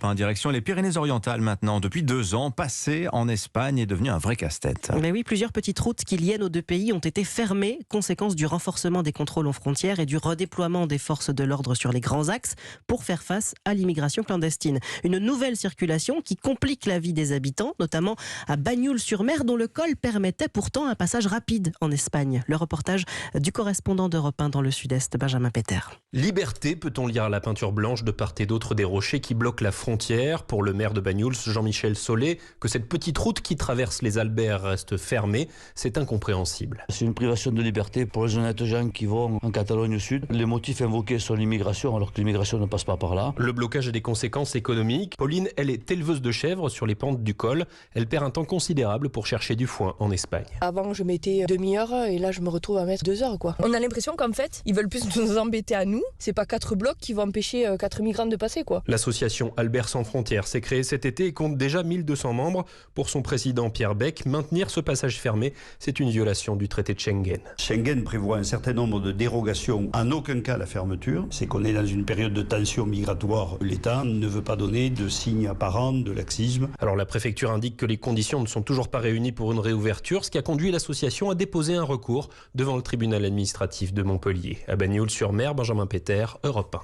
En direction les Pyrénées-Orientales maintenant. Depuis 2 ans, passer en Espagne est devenu un vrai casse-tête. Mais oui, plusieurs petites routes qui liennent aux deux pays ont été fermées, conséquence du renforcement des contrôles aux frontières et du redéploiement des forces de l'ordre sur les grands axes pour faire face à l'immigration clandestine. Une nouvelle circulation qui complique la vie des habitants, notamment à Bagnoul-sur-Mer, dont le col permettait pourtant un passage rapide en Espagne. Le reportage du correspondant d'Europe 1 dans le sud-est, Benjamin Peter. Liberté, peut-on lire à la peinture blanche de part et d'autre des rochers qui bloquent la frontière. Pour le maire de Banyuls, Jean-Michel Solé, que cette petite route qui traverse les Alberts reste fermée, c'est incompréhensible. C'est une privation de liberté pour les honnêtes gens qui vont en Catalogne Sud. Les motifs invoqués sont l'immigration, alors que l'immigration ne passe pas par là. Le blocage a des conséquences économiques. Pauline, elle est éleveuse de chèvres sur les pentes du col. Elle perd un temps considérable pour chercher du foin en Espagne. Avant, je mettais demi-heure et là, je me retrouve à mettre 2 heures, quoi. On a l'impression qu'en fait, ils veulent plus nous embêter à nous. C'est pas 4 blocs qui vont empêcher 4 migrants de passer, quoi. L'association Albert sans frontières s'est créée cet été et compte déjà 1200 membres. Pour son président Pierre Bec, maintenir ce passage fermé, c'est une violation du traité de Schengen. Schengen prévoit un certain nombre de dérogations, en aucun cas la fermeture. C'est qu'on est dans une période de tension migratoire. L'État ne veut pas donner de signes apparents de laxisme. Alors la préfecture indique que les conditions ne sont toujours pas réunies pour une réouverture, ce qui a conduit l'association à déposer un recours devant le tribunal administratif de Montpellier. À Bagnoul-sur-Mer, Benjamin Peter, Europe 1.